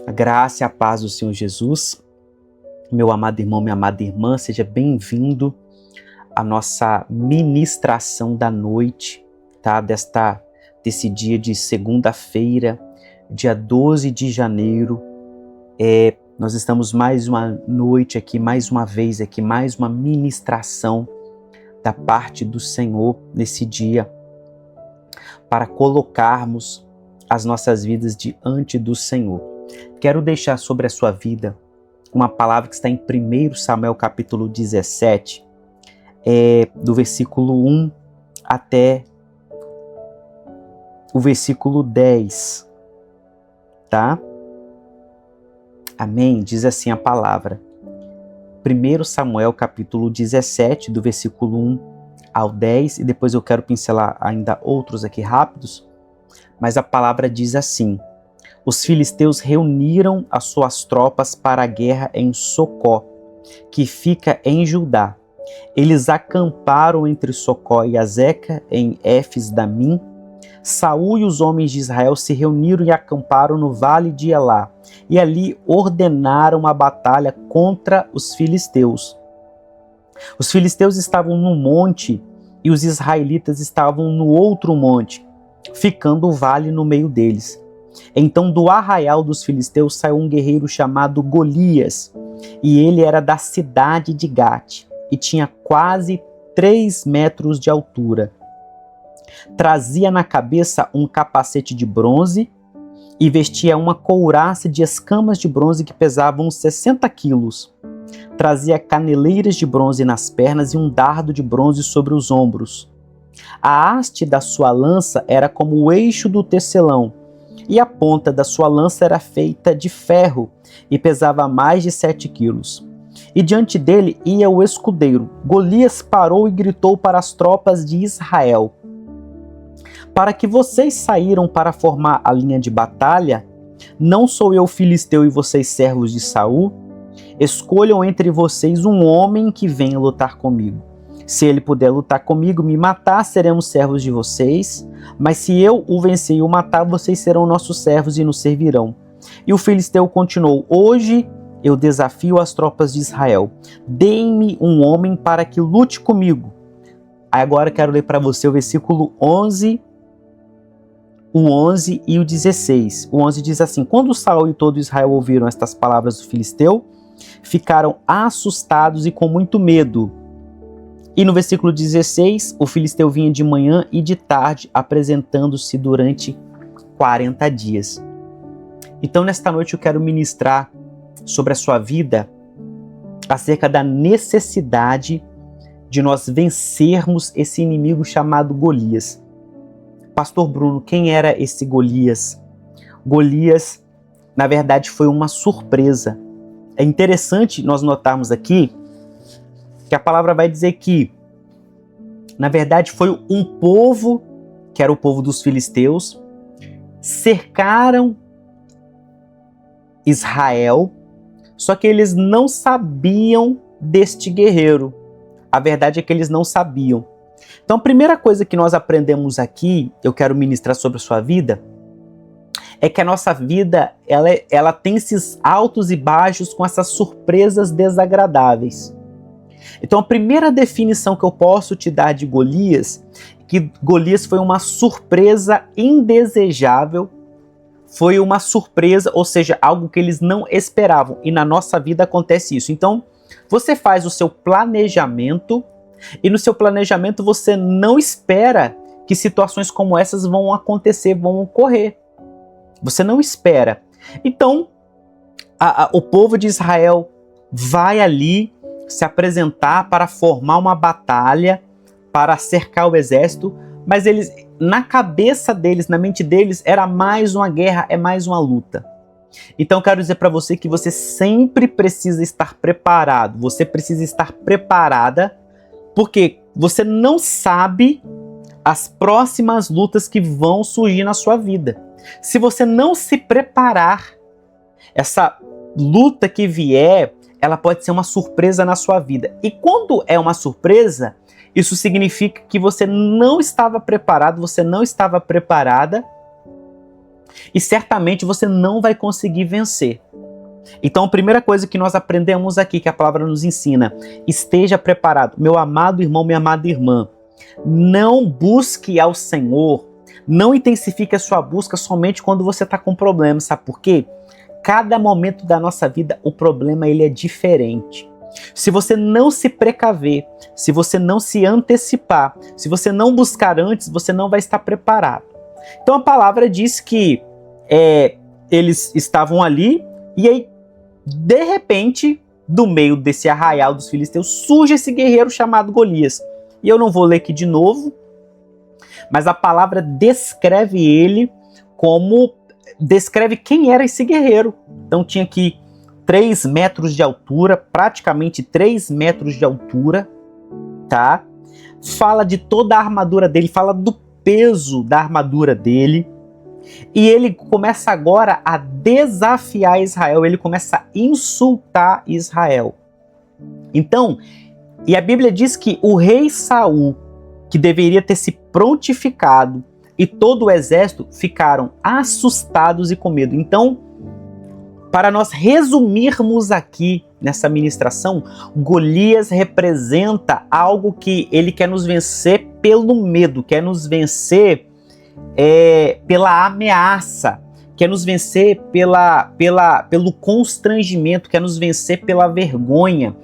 A graça e a paz do Senhor Jesus. Meu amado irmão, minha amada irmã, seja bem-vindo à nossa ministração da noite, tá? Desse dia de segunda-feira, dia 12 de janeiro. Nós estamos mais uma noite aqui, mais uma vez aqui, mais uma ministração da parte do Senhor nesse dia, para colocarmos as nossas vidas diante do Senhor. Quero deixar sobre a sua vida uma palavra que está em 1 Samuel capítulo 17, do versículo 1 até o versículo 10, tá? Amém? Diz assim a palavra. 1 Samuel capítulo 17, do versículo 1 ao 10, e depois eu quero pincelar ainda outros aqui rápidos, mas a palavra diz assim: os filisteus reuniram as suas tropas para a guerra em Socó, que fica em Judá. Eles acamparam entre Socó e Azeca, em Éfes-Damim. Saul e os homens de Israel se reuniram e acamparam no vale de Elá, e ali ordenaram a batalha contra os filisteus. Os filisteus estavam num monte e os israelitas estavam no outro monte, ficando o vale no meio deles. Então do arraial dos filisteus saiu um guerreiro chamado Golias, e ele era da cidade de Gate, e tinha quase 3 metros de altura. Trazia na cabeça um capacete de bronze, e vestia uma couraça de escamas de bronze que pesavam 60 quilos. Trazia caneleiras de bronze nas pernas e um dardo de bronze sobre os ombros. A haste da sua lança era como o eixo do tecelão, e a ponta da sua lança era feita de ferro e pesava mais de 7 quilos. E diante dele ia o escudeiro. Golias parou e gritou para as tropas de Israel: para que vocês saíram para formar a linha de batalha? Não sou eu filisteu e vocês servos de Saul? Escolham entre vocês um homem que venha lutar comigo. Se ele puder lutar comigo, me matar, seremos servos de vocês. Mas se eu o vencer e o matar, vocês serão nossos servos e nos servirão. E o filisteu continuou: hoje eu desafio as tropas de Israel. Deem-me um homem para que lute comigo. Agora quero ler para você o versículo 11, o 11 e o 16. O 11 diz assim: quando Saul e todo Israel ouviram estas palavras do filisteu, ficaram assustados e com muito medo. E no versículo 16, o filisteu vinha de manhã e de tarde, apresentando-se durante 40 dias. Então, nesta noite, eu quero ministrar sobre a sua vida acerca da necessidade de nós vencermos esse inimigo chamado Golias. Pastor Bruno, quem era esse Golias? Golias, na verdade, foi uma surpresa. É interessante nós notarmos aqui que a palavra vai dizer que, na verdade, foi um povo, que era o povo dos filisteus, cercaram Israel, só que eles não sabiam deste guerreiro. A verdade é que eles não sabiam. Então, a primeira coisa que nós aprendemos aqui, eu quero ministrar sobre a sua vida, é que a nossa vida, ela tem esses altos e baixos com essas surpresas desagradáveis. Então, a primeira definição que eu posso te dar de Golias, que Golias foi uma surpresa indesejável, foi uma surpresa, ou seja, algo que eles não esperavam. E na nossa vida acontece isso. Então, você faz o seu planejamento, e no seu planejamento você não espera que situações como essas vão acontecer, vão ocorrer. Você não espera. Então, o povo de Israel vai ali se apresentar para formar uma batalha, para cercar o exército, mas eles, na cabeça deles, na mente deles, era mais uma guerra, é mais uma luta. Então quero dizer para você que você sempre precisa estar preparado, você precisa estar preparada, porque você não sabe as próximas lutas que vão surgir na sua vida. Se você não se preparar, essa luta que vier, ela pode ser uma surpresa na sua vida. E quando é uma surpresa, isso significa que você não estava preparado, você não estava preparada E certamente você não vai conseguir vencer. Então, a primeira coisa que nós aprendemos aqui, que a palavra nos ensina, esteja preparado. Meu amado irmão, minha amada irmã, não busque ao Senhor, não intensifique a sua busca somente quando você está com problema, sabe por quê? Cada momento da nossa vida, o problema ele é diferente. Se você não se precaver, se você não se antecipar, se você não buscar antes, você não vai estar preparado. Então a palavra diz que eles estavam ali e aí, de repente, do meio desse arraial dos filisteus, surge esse guerreiro chamado Golias. E eu não vou ler aqui de novo, mas a palavra descreve ele como... descreve quem era esse guerreiro. Então tinha aqui 3 metros de altura, praticamente 3 metros de altura, tá? Fala de toda a armadura dele, fala do peso da armadura dele. E ele começa agora a desafiar Israel, ele começa a insultar Israel. Então, e a Bíblia diz que o rei Saul, que deveria ter se prontificado, e todo o exército ficaram assustados e com medo. Então, para nós resumirmos aqui nessa ministração, Golias representa algo que ele quer nos vencer pelo medo, quer nos vencer pela ameaça, quer nos vencer pelo constrangimento, quer nos vencer pela vergonha.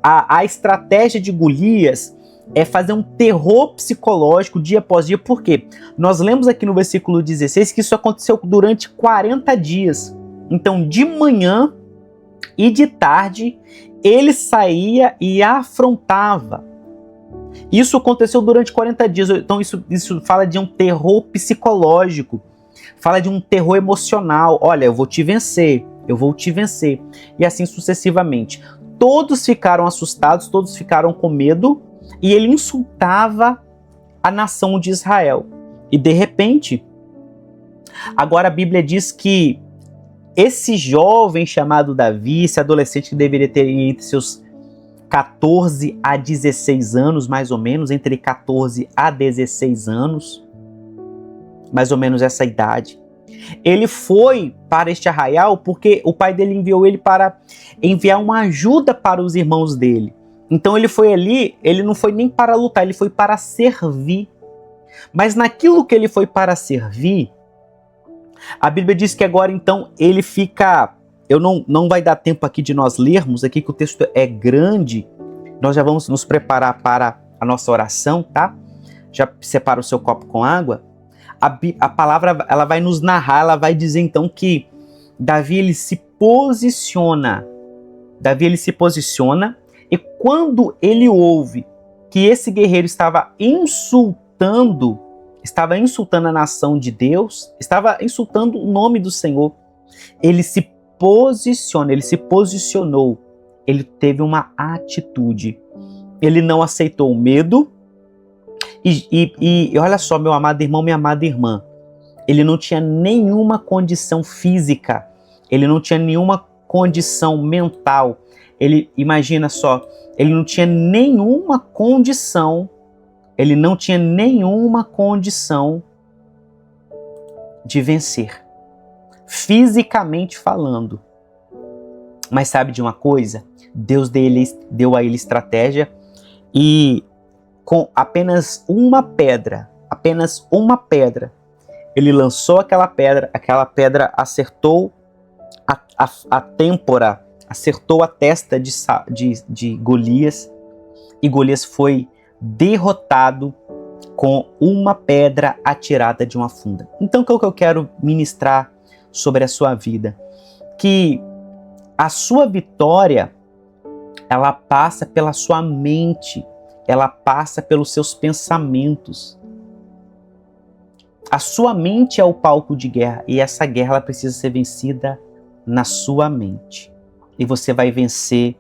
A estratégia de Golias é fazer um terror psicológico dia após dia. Por quê? Nós lemos aqui no versículo 16 que isso aconteceu durante 40 dias. Então, de manhã e de tarde, ele saía e afrontava. Isso aconteceu durante 40 dias. Então, isso fala de um terror psicológico. Fala de um terror emocional. Olha, eu vou te vencer, eu vou te vencer. E assim sucessivamente. Todos ficaram assustados, todos ficaram com medo. E ele insultava a nação de Israel. E de repente, agora a Bíblia diz que esse jovem chamado Davi, esse adolescente que deveria ter entre seus 14 a 16 anos, mais ou menos, entre 14 a 16 anos, mais ou menos essa idade, ele foi para este arraial porque o pai dele enviou ele para enviar uma ajuda para os irmãos dele. Então ele foi ali, ele não foi nem para lutar, ele foi para servir. Mas naquilo que ele foi para servir, a Bíblia diz que agora então ele fica... não vai dar tempo aqui de nós lermos, aqui que o texto é grande. Nós já vamos nos preparar para a nossa oração, tá? Já separa o seu copo com água. A palavra, ela vai nos narrar, ela vai dizer então que Davi, ele se posiciona. E quando ele ouve que esse guerreiro estava insultando a nação de Deus, estava insultando o nome do Senhor, ele se posicionou, ele teve uma atitude, ele não aceitou o medo, e olha só, meu amado irmão, minha amada irmã, ele não tinha nenhuma condição física, ele não tinha nenhuma condição mental, imagina só, ele não tinha nenhuma condição de vencer, fisicamente falando. Mas sabe de uma coisa? Deus deu a ele estratégia e com apenas uma pedra, ele lançou aquela pedra acertou a têmpora, acertou a testa de Golias, e Golias foi derrotado com uma pedra atirada de uma funda. Então, o que eu quero ministrar sobre a sua vida? Que a sua vitória, ela passa pela sua mente, ela passa pelos seus pensamentos. A sua mente é o palco de guerra, e essa guerra ela precisa ser vencida na sua mente. E você vai vencer.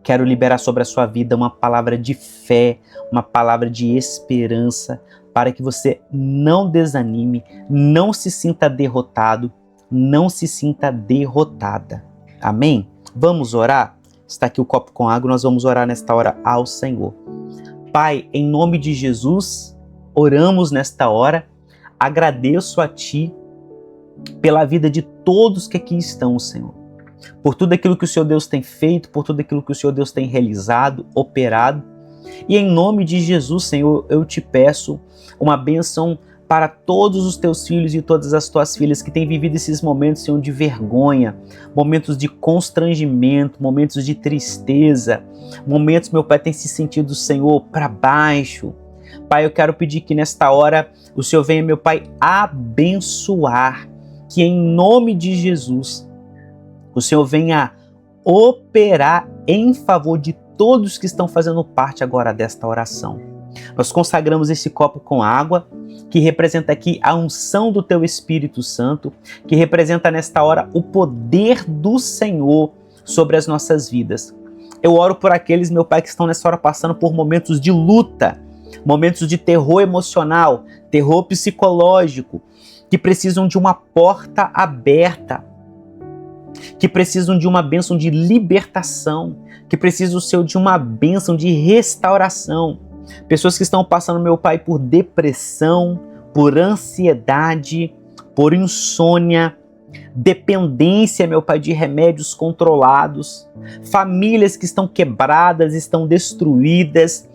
Quero liberar sobre a sua vida uma palavra de fé, uma palavra de esperança, para que você não desanime, não se sinta derrotado, não se sinta derrotada. Amém? Vamos orar? Está aqui o copo com água, nós vamos orar nesta hora ao Senhor. Pai, em nome de Jesus, oramos nesta hora, agradeço a Ti pela vida de todos que aqui estão, Senhor. Por tudo aquilo que o Senhor Deus tem feito, por tudo aquilo que o Senhor Deus tem realizado, operado. E em nome de Jesus, Senhor, eu te peço uma bênção para todos os teus filhos e todas as tuas filhas que têm vivido esses momentos, Senhor, de vergonha, momentos de constrangimento, momentos de tristeza, momentos, meu Pai, tem se sentido, Senhor, para baixo. Pai, eu quero pedir que nesta hora o Senhor venha, meu Pai, abençoar, que em nome de Jesus o Senhor venha operar em favor de todos que estão fazendo parte agora desta oração. Nós consagramos esse copo com água, que representa aqui a unção do Teu Espírito Santo, que representa nesta hora o poder do Senhor sobre as nossas vidas. Eu oro por aqueles, meu Pai, que estão nessa hora passando por momentos de luta, momentos de terror emocional, terror psicológico, que precisam de uma porta aberta, que precisam de uma bênção de libertação, que precisam, Senhor, de uma bênção de restauração. Pessoas que estão passando, meu Pai, por depressão, por ansiedade, por insônia, dependência, meu Pai, de remédios controlados, famílias que estão quebradas, estão destruídas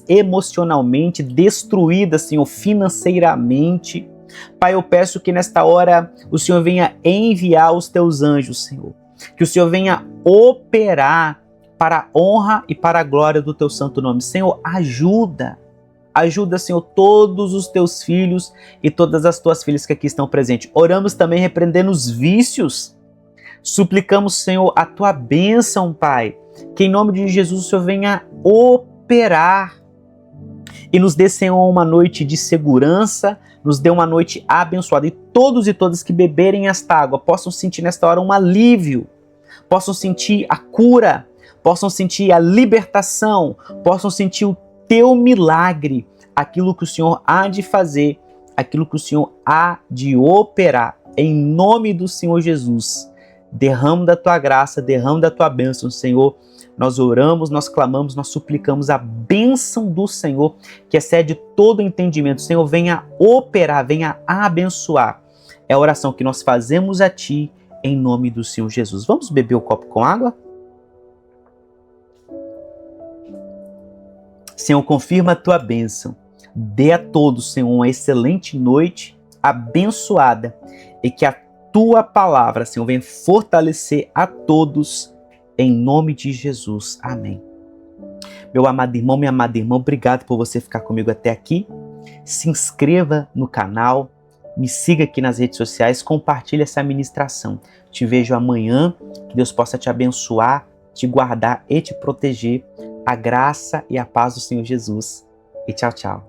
emocionalmente, destruídas, Senhor, financeiramente. Pai, eu peço que nesta hora o Senhor venha enviar os teus anjos, Senhor, que o Senhor venha operar para a honra e para a glória do teu santo nome. Senhor, ajuda, Senhor, todos os teus filhos e todas as tuas filhas que aqui estão presentes. Oramos também repreendendo os vícios. Suplicamos, Senhor, a tua bênção, Pai, que em nome de Jesus o Senhor venha operar e nos dê, Senhor, uma noite de segurança, nos dê uma noite abençoada. E todos e todas que beberem esta água possam sentir nesta hora um alívio, possam sentir a cura, possam sentir a libertação, possam sentir o teu milagre, aquilo que o Senhor há de fazer, aquilo que o Senhor há de operar. Em nome do Senhor Jesus, derrama da tua graça, derrama da tua bênção, Senhor. Nós oramos, nós clamamos, nós suplicamos a bênção do Senhor, que excede todo entendimento. Senhor, venha operar, venha abençoar. É a oração que nós fazemos a Ti, em nome do Senhor Jesus. Vamos beber o copo com água? Senhor, confirma a Tua bênção. Dê a todos, Senhor, uma excelente noite, abençoada, e que a Tua palavra, Senhor, venha fortalecer a todos, em nome de Jesus. Amém. Meu amado irmão, minha amada irmã, obrigado por você ficar comigo até aqui. Se inscreva no canal, me siga aqui nas redes sociais, compartilhe essa ministração. Te vejo amanhã, que Deus possa te abençoar, te guardar e te proteger. A graça e a paz do Senhor Jesus. E tchau, tchau.